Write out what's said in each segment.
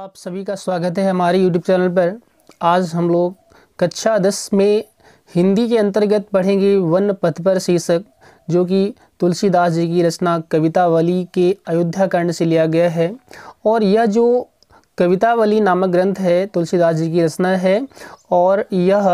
आप सभी का स्वागत है हमारे YouTube चैनल पर। आज हम लोग कक्षा 10 में हिंदी के अंतर्गत पढ़ेंगे वन पथ पर शीर्षक, जो कि तुलसीदास जी की रचना कवितावली के अयोध्याकांड से लिया गया है। और यह जो कवितावली नामक ग्रंथ है तुलसीदास जी की रचना है और यह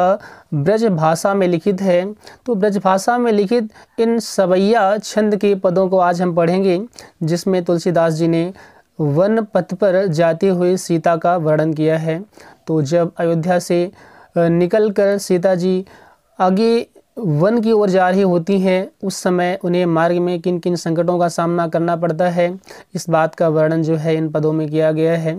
ब्रज भाषा में लिखित है। तो ब्रज भाषा में लिखित इन सवैया छंद के पदों को आज हम पढ़ेंगे, जिसमें तुलसीदास जी ने वन पथ पर जाते हुए सीता का वर्णन किया है। तो जब अयोध्या से निकलकर सीता जी आगे वन की ओर जा रही होती हैं, उस समय उन्हें मार्ग में किन किन संकटों का सामना करना पड़ता है, इस बात का वर्णन जो है इन पदों में किया गया है।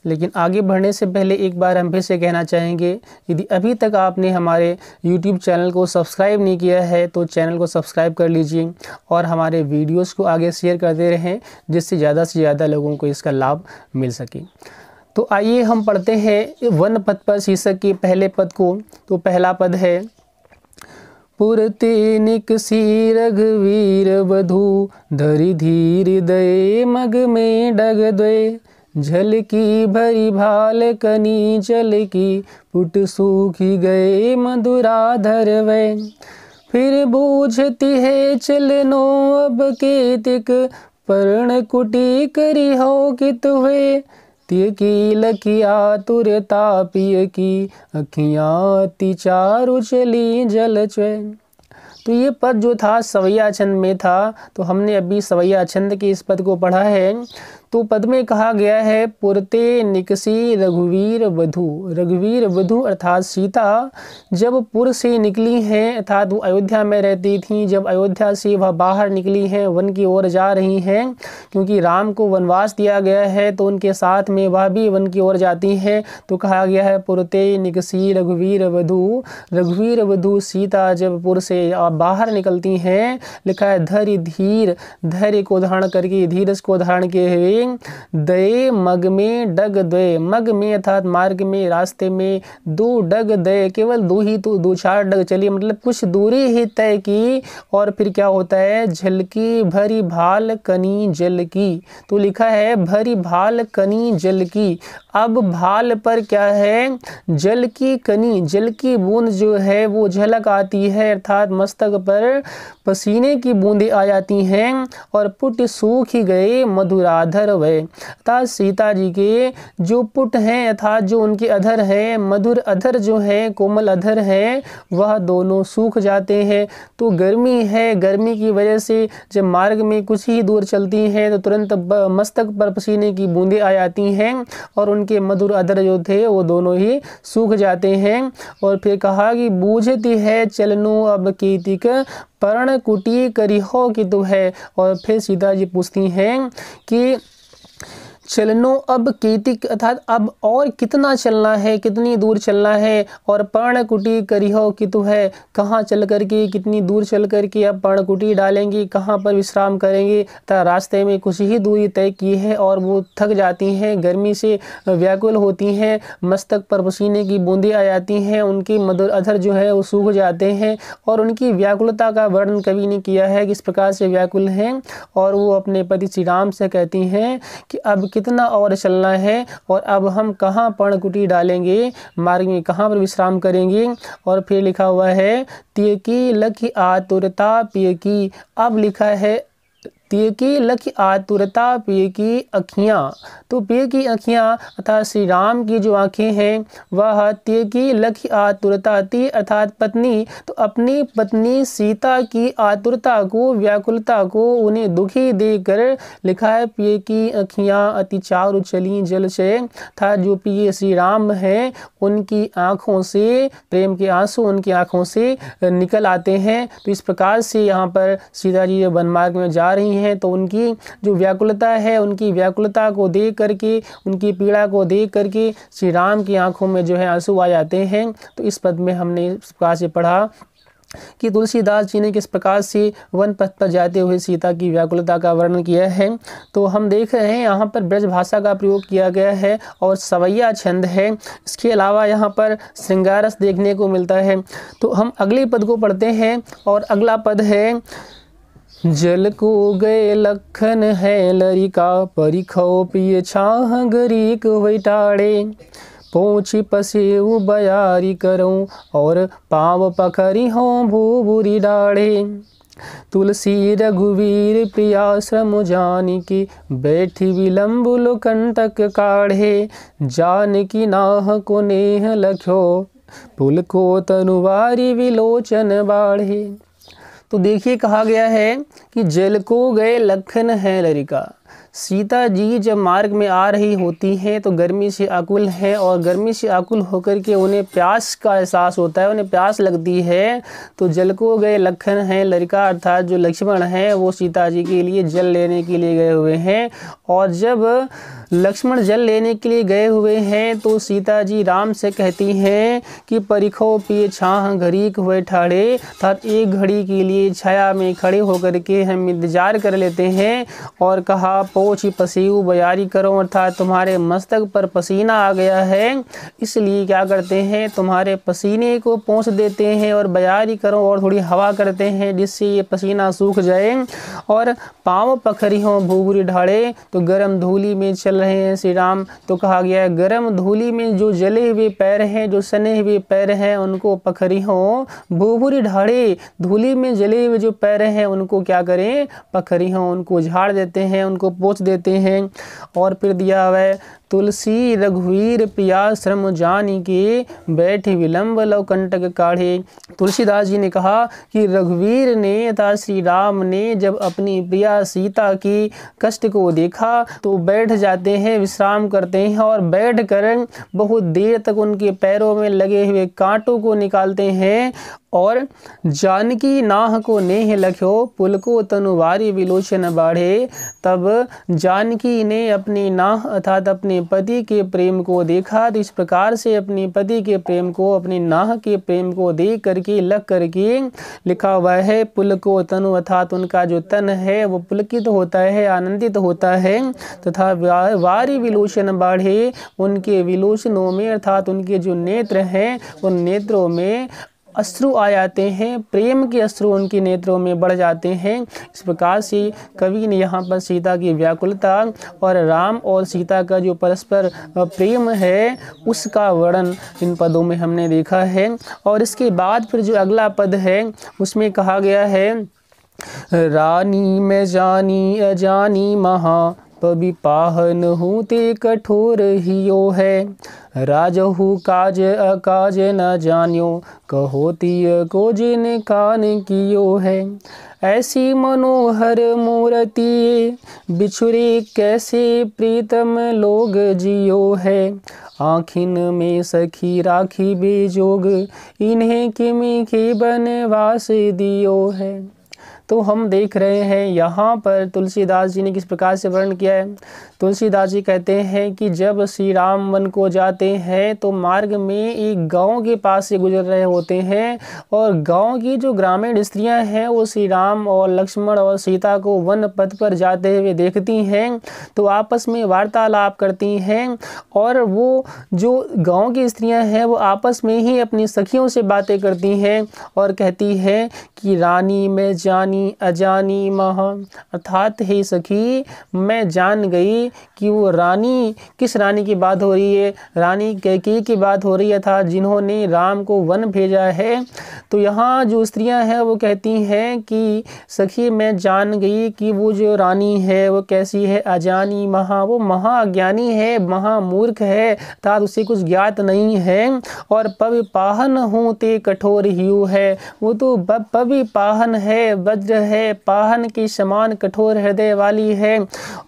लेकिन आगे बढ़ने से पहले एक बार हम फिर से कहना चाहेंगे, यदि अभी तक आपने हमारे YouTube चैनल को सब्सक्राइब नहीं किया है तो चैनल को सब्सक्राइब कर लीजिए और हमारे वीडियोज़ को आगे शेयर करते रहें, जिससे ज़्यादा से ज़्यादा लोगों को इसका लाभ मिल सके। तो आइए हम पढ़ते हैं वन पथ पर शीर्षक के पहले पद को। तो पहला पद है, पुरते निकसी रघुवीर वधू, धरि धीर दये मग में डग द्वे, झलकी भरी भाल कनी जल की, पुट सूखी गए मधुराधर वे, फिर बूझती है चलनो अब केतिक, पर्ण कुटी करी हो कित हुए, तिय की लखिया तुरता पिय की, अखियाँ अति चारु चली जल च्वे। तो ये पद जो था सवैया छंद में था, तो हमने अभी सवैया छंद के इस पद को पढ़ा है। तो पद में कहा गया है, पुरते निकसी रघुवीर वधू। रघुवीर वधू अर्थात सीता जब पुर से निकली हैं, अर्थात वो अयोध्या में रहती थी, जब अयोध्या से वह बाहर निकली हैं, वन की ओर जा रही हैं, क्योंकि राम को वनवास दिया गया है तो उनके साथ में वह भी वन की ओर जाती हैं। तो कहा गया है, पुरते निकसी रघुवीर वधू। रघुवीर वधू सीता जब पुर से बाहर निकलती हैं, लिखा है धैर्य धीर, धैर्य को धारण करके, धीरज को धारण किए हुए, दये मग में डग द्वे। मग में अर्थात मार्ग में, रास्ते में, दो डग दये, केवल दो ही, तो 2-4 डग चली, मतलब कुछ दूरी ही तय की। और फिर क्या होता है, झलकी भरी भाल कनी जल की। तो लिखा है भरी भाल कनी जल की। अब भाल पर क्या है, जल की कनी, जल की बूंद जो है वो झलक आती है, अर्थात मस्तक पर पसीने की बूंदें आ जाती हैं। और पुट सूख गए मधुराधर वे, अर्थात सीता जी के जो पुट हैं, अर्थात जो उनके अधर हैं, मधुर अधर जो है, कोमल अधर हैं, वह दोनों सूख जाते हैं। तो गर्मी है, गर्मी की वजह से जब मार्ग में कुछ ही दूर चलती हैं तो तुरंत मस्तक पर पसीने की बूंदें आ जाती हैं और उनके मधुर अधर जो थे वो दोनों ही सूख जाते हैं। और फिर कहा कि बूझती है चलनो अब कीतिक, पर्ण कुटी करी हो कि तू है। और फिर सीता जी पूछती हैं कि चलनो अब कीतिक, अर्थात अब और कितना चलना है, कितनी दूर चलना है। और पर्णकुटी करिहो कि तू है, कहाँ चल करके, कितनी दूर चल करके अब पर्णकुटी डालेंगी, कहाँ पर विश्राम करेंगे। तथा रास्ते में कुछ ही दूरी तय की है और वो थक जाती हैं, गर्मी से व्याकुल होती हैं, मस्तक पर पसीने की बूंदें आ जाती हैं, उनकी मधुर अधर जो है वो सूख जाते हैं। और उनकी व्याकुलता का वर्णन कवि ने किया है, किस प्रकार से व्याकुल हैं। और वो अपने पति श्री राम से कहती हैं कि अब कितना और चलना है और अब हम कहाँ पर्णकुटी डालेंगे, मार्ग में कहाँ पर विश्राम करेंगे। और फिर लिखा हुआ है, तिय की लखि आतुरता पिय की। अब लिखा है तिय की लखि आतुरता पिय की अखियाँ। तो पिय की अखियाँ अर्थात श्री राम की जो आँखें हैं वह तिय की लखि आतुरता, तिय अर्थात पत्नी, तो अपनी पत्नी सीता की आतुरता को, व्याकुलता को, उन्हें दुखी देकर लिखा है पिय की अखियाँ अति चारु चली जल से, था जो पिय श्री राम हैं उनकी आँखों से प्रेम के आंसू उनकी आँखों से निकल आते हैं। तो इस प्रकार से यहाँ पर सीता जी वन मार्ग में जा रही हैं तो उनकी जो व्याकुलता है, उनकी व्याकुलता को देख करके, उनकी पीड़ा को देख करके श्री राम की आंखों में जो है आंसू आ जाते हैं। तो इस पद में हमने इस प्रकार से पढ़ा कि तुलसीदास जी ने किस प्रकार से वन पथ पर जाते हुए सीता की व्याकुलता का वर्णन किया है। तो हम देख रहे हैं यहाँ पर ब्रज भाषा का प्रयोग किया गया है और सवैया छंद है। इसके अलावा यहाँ पर श्रृंगार रस देखने को मिलता है। तो हम अगले पद को पढ़ते हैं और अगला पद है, जल को गए लखन है लरिका, परिखो पिय छाह गरीक हुई टाड़े। पोछी पसेऊ बयारी करूं, और पाव पखरी हों भूबुरी डाढ़े। तुलसी रघुवीर प्रियाश्रम जानिकी, बैठी विलम्ब लो कंटक काढ़े। जानकी नाह को नेह लख्यो, पुल को तनुवारी विलोचन बाढ़े। तो देखिए कहा गया है कि जल को गए लखन है लरिका। सीता जी जब मार्ग में आ रही होती हैं तो गर्मी से आकुल हैं, और गर्मी से आकुल होकर के उन्हें प्यास का एहसास होता है, उन्हें प्यास लगती है। तो जल को गए लखन है लरिका, अर्थात जो लक्ष्मण हैं वो सीता जी के लिए जल लेने के लिए गए हुए हैं। और जब लक्ष्मण जल लेने के लिए गए हुए हैं तो सीता जी राम से कहती हैं कि परिखो पिए छाह घड़ीक हुए ठाड़े, अर्थात एक घड़ी के लिए छाया में खड़े होकर के हम इंतजार कर लेते हैं। और कहा पोछी पसीऊ बयारी करो, अर्थात तुम्हारे मस्तक पर पसीना आ गया है, इसलिए क्या करते हैं तुम्हारे पसीने को पोंछ देते हैं और बयारी करो और थोड़ी हवा करते हैं जिससे ये पसीना सूख जाए। और पाँव पखरी हों भूबुरी ढाड़े, तो गर्म धूली में चल रहे हैं श्री राम, तो कहा गया है गर्म धूली में जो जले हुए पैर हैं, जो सने हुए पैर हैं, उनको पखरी हों भूबुरी ढाड़े। धूली में जले हुए जो पैर हैं उनको क्या करें, पखरी हों, उनको झाड़ देते हैं, उनको पोंछ देते हैं। और फिर दिया हुआ है तुलसी रघुवीर प्रियाश्रम जानिके, बैठे विलम्ब लो कंटक काढ़े। तुलसीदास जी ने कहा कि रघुवीर ने अर्थात श्री राम ने जब अपनी प्रिया सीता की कष्ट को देखा तो बैठ जाते हैं, विश्राम करते हैं, और बैठकर बहुत देर तक उनके पैरों में लगे हुए कांटों को निकालते हैं। और जानकी नाह को नेह लख्यो, पुल को तनुवारी विलोचन बाढ़े। तब जानकी ने अपनी नाह अर्थात अपने पति के प्रेम को देखा, तो इस प्रकार से अपने पति के प्रेम को, अपनी नाह के प्रेम को देख करके लग करके लिखा हुआ है पुल को तनु, अर्थात उनका जो तन है वो पुलकित होता है, आनंदित होता है। तथा वारी विलोचन बाढ़े, उनके विलोचनों में अर्थात उनके जो नेत्र हैं उन नेत्रों में अश्रु आ जाते हैं, प्रेम के अश्रु उनके नेत्रों में बढ़ जाते हैं। इस प्रकार से कवि ने यहाँ पर सीता की व्याकुलता और राम और सीता का जो परस्पर प्रेम है उसका वर्णन इन पदों में हमने देखा है। और इसके बाद फिर जो अगला पद है उसमें कहा गया है रानी में जानी अजानी महा, पबि पाहन हूँ ते कठोर हियो है। राजहु काज अकाज न जान्यो, कहो तिय को जिन कान कियो है। ऐसी मनोहर मूर्ति बिछुरे, कैसे प्रीतम लोग जियो है। आँखिन में सखी राखी बेजोग, इन्हें किमि के बनवास दियो है। तो हम देख रहे हैं यहाँ पर तुलसीदास जी ने किस प्रकार से वर्णन किया है। तुलसीदास जी कहते हैं कि जब श्री राम वन को जाते हैं तो मार्ग में एक गांव के पास से गुजर रहे होते हैं, और गांव की जो ग्रामीण स्त्रियां हैं वो श्री राम और लक्ष्मण और सीता को वन पथ पर जाते हुए देखती हैं, तो आपस में वार्तालाप करती हैं। और वो जो गांव की स्त्रियां हैं वो आपस में ही अपनी सखियों से बातें करती हैं और कहती है कि रानी मैं जानी अजानी महा, अर्थात हे सखी मैं जान गई कि वो रानी, किस रानी की बात हो रही है, रानी कैकेयी की बात हो रही है था जिन्होंने राम को वन भेजा है। तो यहाँ जो स्त्रियां हैं वो कहती हैं कि सखी मैं जान गई कि वो जो रानी है वो कैसी है, अजानी महा, वो महाज्ञानी है, महामूर्ख है, अर्थात उसे कुछ ज्ञात नहीं है। और पवि पाहन हूँ ते कठोर हियु है, वो तो पवि पाहन है, वज्र है, पाहन के समान कठोर हृदय वाली है।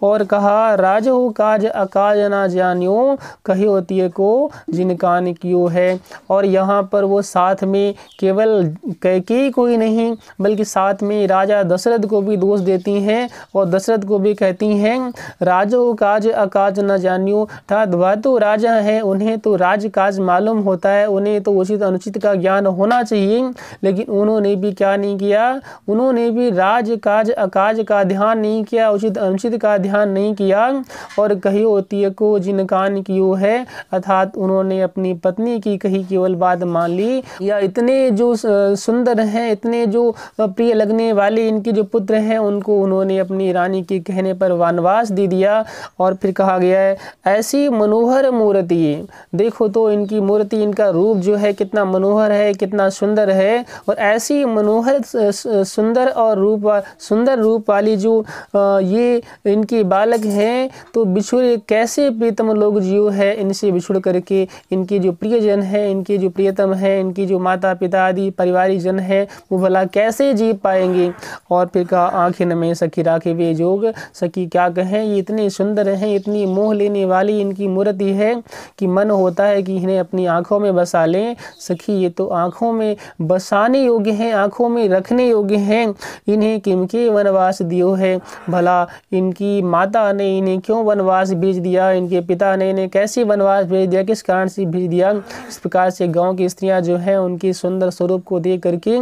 और कहा राजहु काज अकाज ना जान्यो, कहियो तिय को जिन कान कियो है। और यहाँ पर वो साथ में केवल कैकेयी को ही नहीं बल्कि साथ में राजा दशरथ को भी दोष देती हैं और दशरथ को भी कहती हैं राजहु काज अकाज न जान्यो, अर्थात वह तो राजा है, उन्हें तो राजकाज मालूम होता है, उन्हें तो उचित अनुचित का ज्ञान होना चाहिए, लेकिन उन्होंने भी क्या नहीं किया, उन्होंने ने भी राज काज अकाज का ध्यान नहीं किया, उचित अनुचित का ध्यान नहीं किया। और कहियो तिय को जिन कान कियो है, अर्थात उन्होंने अपनी पत्नी की कही केवल बात मान ली। या इतने जो सुंदर हैं, इतने जो प्रिय लगने वाले इनके जो पुत्र हैं, उनको उन्होंने अपनी रानी के कहने पर वनवास दे दिया। और फिर कहा गया है ऐसी मनोहर मूर्ति, देखो तो इनकी मूर्ति, इनका रूप जो है कितना मनोहर है, कितना सुंदर है। और ऐसी मनोहर सुंदर और सुंदर रूप वाली जो ये इनके बालक हैं, तो बिछुड़े कैसे प्रीतम लोग जियो है, इनसे बिछुड़ करके इनके जो प्रियजन है, इनके जो प्रियतम है, इनकी जो माता पिता आदि परिवारिक जन है, वो भला कैसे जी पाएंगे। और फिर कहा आँखें में सखी राखे वे जोग, सखी क्या कहें, ये इतने सुंदर हैं, इतनी मोह लेने वाली इनकी मूर्ति है कि मन होता है कि इन्हें अपनी आँखों में बसा लें। सखी ये तो आँखों में बसाने योग्य हैं, आँखों में रखने योग्य हैं, इन्हें किमके वनवास दियो है। भला इनकी माता ने इन्हें क्यों वनवास भेज दिया, इनके पिता ने इन्हें कैसे वनवास भेज दिया, किस कारण से भेज दिया। इस प्रकार से गांव की स्त्रियां जो हैं उनके सुंदर स्वरूप को देख करके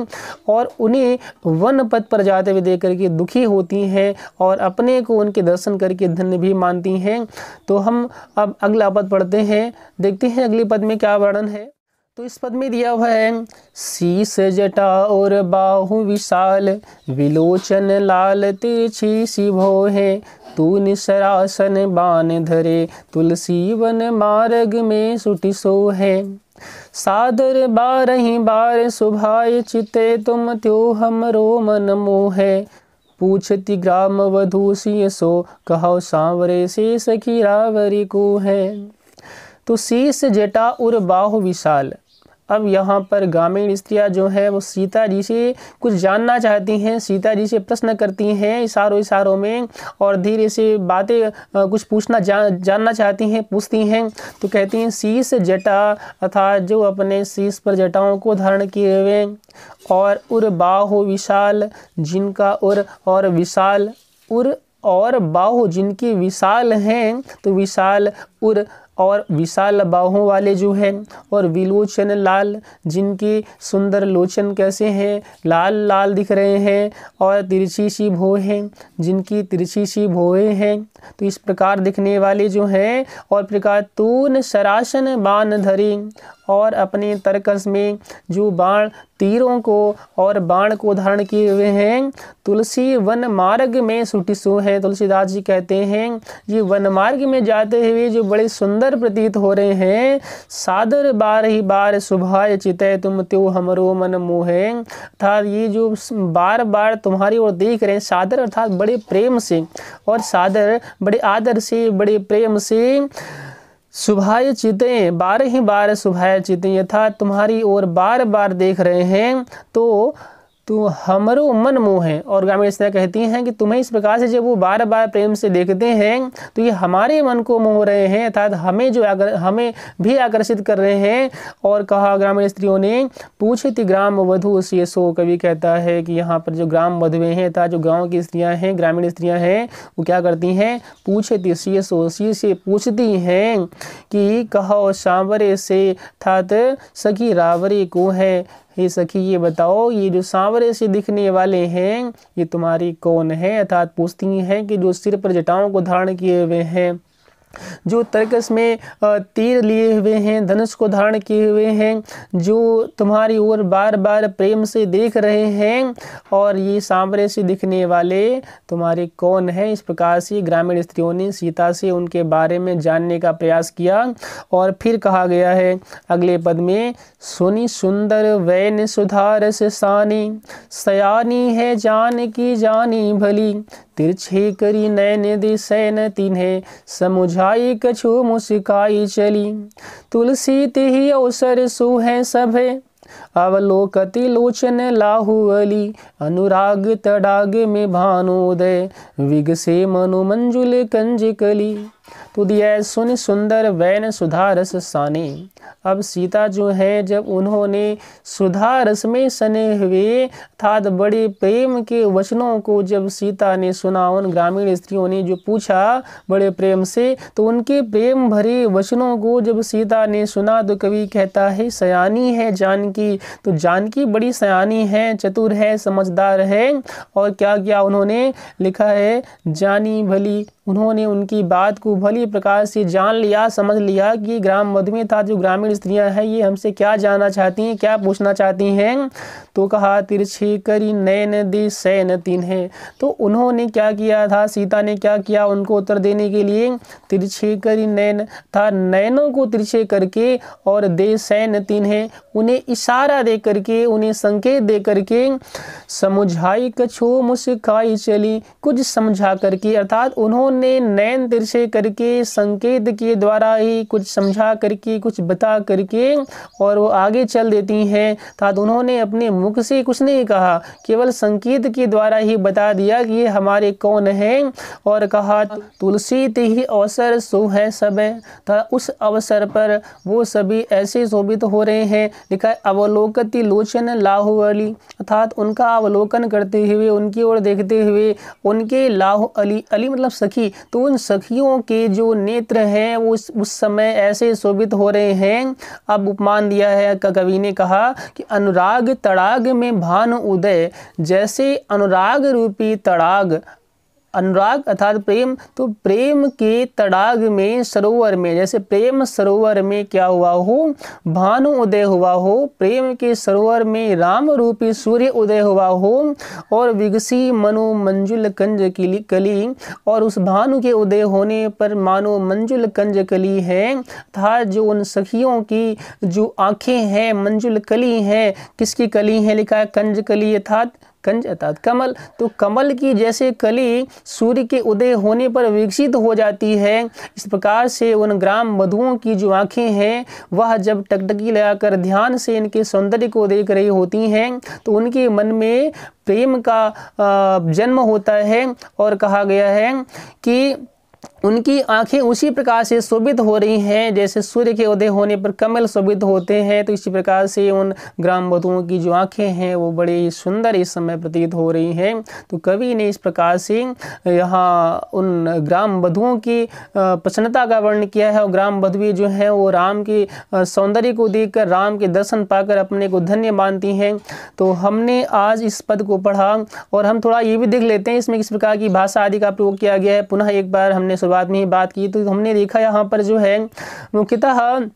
और उन्हें वन पथ पर जाते हुए देख करके दुखी होती हैं और अपने को उनके दर्शन करके धन्य भी मानती हैं। तो हम अब अगला पद पढ़ते हैं, देखते हैं अगले पद में क्या वर्णन है। तो इस पद में दिया हुआ है शीस जटा और बाहु विशाल, विलोचन लाल तिरछी सी भो है, तू निसरासन बान धरे, तुलसी वन मार्ग में सुटि सो है। सादर बारही बार सुभाय चिते, तुम त्यो हमरो मन मोहे, पूछती ग्राम वधू सिय सो, कहो सांवरे से सखी रावरी को है। तो शीस जटा और बाहु विशाल, अब यहाँ पर ग्रामीण स्त्रियाँ जो है वो सीता जी से कुछ जानना चाहती हैं, सीता जी से प्रश्न करती हैं इशारों में, और धीरे से बातें कुछ जानना चाहती हैं, पूछती हैं। तो कहती हैं शीस जटा, अर्थात जो अपने शीस पर जटाओं को धारण किए हुए, और उर बाहु विशाल, जिनका उर और विशाल, उर और बाहु जिनकी विशाल हैं, तो विशाल उर और विशाल बाहों वाले जो हैं, और विलोचन लाल, जिनके सुंदर लोचन कैसे हैं, लाल लाल दिख रहे हैं, और तिरछी सी भौं हैं, जिनकी तिरछी सी भौं हैं। तो इस प्रकार दिखने वाले जो हैं, और प्रकार तून सरासन बाण धरी, और अपने तरकस में जो बाण तीरों को और बाण को धारण किए हुए हैं, तुलसी वन मार्ग में सुटिसो है। तुलसीदास जी कहते हैं ये वन मार्ग में जाते हुए जो बड़े सुंदर प्रतीत हो रहे हैं। सादर बार ही बार सुभाय चितय, तुम त्यो हमरो मन मोहे, अर्थात ये जो बार बार तुम्हारी ओर देख रहे हैं, सादर अर्थात बड़े प्रेम से, और सादर बड़े आदर से, बड़े प्रेम से, सुभाय चितें, बार ही बार सुभाय चितें, यथात तुम्हारी ओर बार बार देख रहे हैं, तो हमरो मन मोह है। और ग्रामीण स्त्रियाँ कहती हैं कि तुम्हें इस प्रकार से जब वो बार बार प्रेम से देखते हैं, तो ये हमारे मन को मोह रहे हैं, अर्थात हमें भी आकर्षित कर रहे हैं। और कहा ग्रामीण स्त्रियों ने, पूछती ग्राम वधू सिय सो, कवि कहता है कि यहाँ पर जो ग्राम वधुएं हैं, अर्थात जो गाँव की स्त्रियाँ हैं, ग्रामीण स्त्रियाँ हैं, वो क्या करती हैं, पूछती सिय सो, सिय से पूछती हैं कि कहो सांवरे से, अर्थात सखी रावरी को है, हे सखी ये बताओ ये जो सांवरे से दिखने वाले हैं ये तुम्हारी कौन है। अर्थात पूछती हैं कि जो सिर पर जटाओं को धारण किए हुए हैं, जो तरकस में तीर लिए हुए हैं, धनुष को धारण किए हुए हैं, जो तुम्हारी ओर बार बार प्रेम से देख रहे हैं, और ये सांवरे से दिखने वाले तुम्हारे कौन है। इस प्रकार से ग्रामीण स्त्रियों ने सीता से उनके बारे में जानने का प्रयास किया। और फिर कहा गया है अगले पद में, सुनी सुंदर वैन सुधार से सानी, सयानी है जान की जानी भली, तिरछे करी नैन दिसै न तिन्हे, समुझाई कछु मुस्काई चली, तुलसी तिहि अवसर सुहै सभे, अवलोकति लोचन लाहुअली, अनुराग तडाग में भानोदय, विगसे मनु मंजुल कंज कली। तो दिया है सुन सुंदर वैन सुधा रस साने। अब सीता जो है जब उन्होंने सुधा रस में सने हुए अर्थात बड़े प्रेम के वचनों को जब सीता ने सुना, उन ग्रामीण स्त्रियों ने जो पूछा बड़े प्रेम से, तो उनके प्रेम भरे वचनों को जब सीता ने सुना तो कवि कहता है सयानी है जानकी। तो जानकी बड़ी सयानी है, चतुर है, समझदार है। और क्या क्या उन्होंने लिखा है, जानी भली, उन्होंने उनकी बात को भली प्रकार से जान लिया, समझ लिया कि ग्राम मध्य में था जो ग्रामीण स्त्रियां हैं ये हमसे क्या जानना चाहती हैं, क्या पूछना चाहती हैं। तो कहा तिरछे करी नयन दे सैन तीन है। तो उन्होंने क्या किया था, सीता ने क्या किया उनको उत्तर देने के लिए, तिरछे करी नयन था, नयनों को तिरछे करके, और दे सैन तीन है, उन्हें इशारा दे करके, उन्हें संकेत दे करके, समझाई कछो मुस्काई चली, कुछ समझा करके, अर्थात उन्होंने नयन तिरछे करके संकेत के द्वारा ही कुछ समझा करके, कुछ बता करके और वो आगे चल देती हैं। अर्थात उन्होंने अपने मुख से कुछ नहीं कहा, केवल संकेत के द्वारा ही बता दिया कि ये हमारे कौन हैं। और कहा तुलसी ते ही अवसर सो है सब, उस अवसर पर वो सभी ऐसे शोभित हो रहे हैं। लिखा है अवलोकति लोचन लाहु अली, अर्थात उनका अवलोकन करते हुए, उनकी ओर देखते हुए, उनके लाहु अली, अली मतलब सखी, तो उन सखियों के जो नेत्र हैं वो उस समय ऐसे शोभित हो रहे हैं। अब उपमान दिया है, कवि ने कहा कि अनुराग तड़ाग में भानु उदय, जैसे अनुराग रूपी तड़ाग, अनुराग अर्थात प्रेम, तो प्रेम के तड़ाग में, सरोवर में, जैसे प्रेम सरोवर में क्या हुआ हो, भानु उदय हुआ हो, प्रेम के सरोवर में राम रूपी सूर्य उदय हुआ हो, और विगसी मनो मंजुल कंज कली, और उस भानु के उदय होने पर मानो मंजुल कंज कली है, था जो उन सखियों की जो आंखें हैं मंजुल कली हैं। किसकी कली है, लिखा है कंज कली, अर्थात कंज अर्थात कमल, तो कमल की जैसे कली सूर्य के उदय होने पर विकसित हो जाती है, इस प्रकार से उन ग्राम वधुओं की जो आंखें हैं वह जब टकटकी लगाकर ध्यान से इनके सौंदर्य को देख रही होती हैं तो उनके मन में प्रेम का जन्म होता है। और कहा गया है कि उनकी आंखें उसी प्रकार से शोभित हो रही हैं जैसे सूर्य के उदय होने पर कमल शोभित होते हैं। तो इसी प्रकार से उन ग्राम वधुओं की जो आंखें हैं वो बड़े ही सुंदर इस समय प्रतीत हो रही हैं। तो कवि ने इस प्रकार से यहाँ उन ग्राम वधुओं की प्रसन्नता का वर्णन किया है। और ग्राम वधुएं जो हैं वो राम के सौंदर्य को देखकर, राम के दर्शन पाकर अपने को धन्य मानती हैं। तो हमने आज इस पद को पढ़ा और हम थोड़ा ये भी देख लेते हैं इसमें किस प्रकार की भाषा आदि का प्रयोग किया गया है। पुनः एक बार हमने शुरुआत में ही बात की तो हमने देखा यहाँ पर जो है मुख्यतः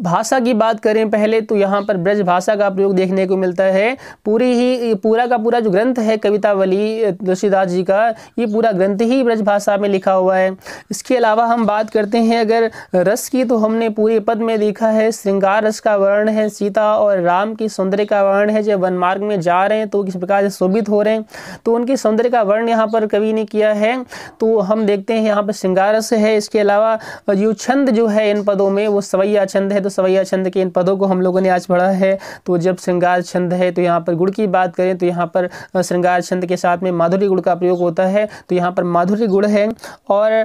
भाषा की बात करें पहले तो यहाँ पर ब्रज भाषा का प्रयोग देखने को मिलता है। पूरा का पूरा जो ग्रंथ है कवितावली तुलसीदास जी का, ये पूरा ग्रंथ ही ब्रज भाषा में लिखा हुआ है। इसके अलावा हम बात करते हैं अगर रस की, तो हमने पूरे पद में देखा है श्रृंगार रस का वर्णन है, सीता और राम की सौंदर्य का वर्णन है। जब वन मार्ग में जा रहे हैं तो किस प्रकार से शोभित हो रहे हैं तो उनके सौंदर्य का वर्णन यहाँ पर कवि ने किया है। तो हम देखते हैं यहाँ पर श्रृंगार रस है। इसके अलावा जो छंद जो है इन पदों में वो सवैया छंद है। तो सवैया छंद के इन पदों को हम लोगों ने आज पढ़ा है। तो जब श्रृंगार छंद है तो यहाँ पर गुण की बात करें तो यहाँ पर श्रृंगार छंद के साथ में माधुर्य गुण का प्रयोग होता है। तो यहाँ पर माधुर्य गुण है। और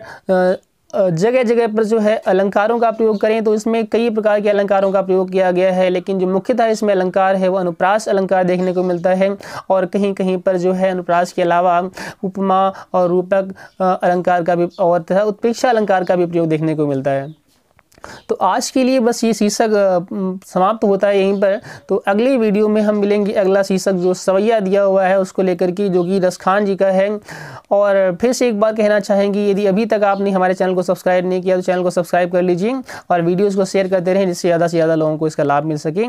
जगह जगह पर जो है अलंकारों का प्रयोग करें तो इसमें कई प्रकार के अलंकारों का प्रयोग किया गया है, लेकिन जो मुख्यतः इसमें अलंकार है वो अनुप्रास अलंकार देखने को मिलता है। और कहीं कहीं पर जो है अनुप्रास के अलावा उपमा और रूपक अलंकार का भी और तथा उत्प्रेक्षा अलंकार का भी प्रयोग देखने को मिलता है। तो आज के लिए बस ये शीर्षक समाप्त होता है यहीं पर। तो अगली वीडियो में हम मिलेंगे अगला शीर्षक जो सवैया दिया हुआ है उसको लेकर के, जो कि रसखान जी का है। और फिर से एक बार कहना चाहेंगे, यदि अभी तक आपने हमारे चैनल को सब्सक्राइब नहीं किया तो चैनल को सब्सक्राइब कर लीजिए और वीडियोज़ को शेयर करते रहें जिससे ज़्यादा से ज़्यादा लोगों को इसका लाभ मिल सके।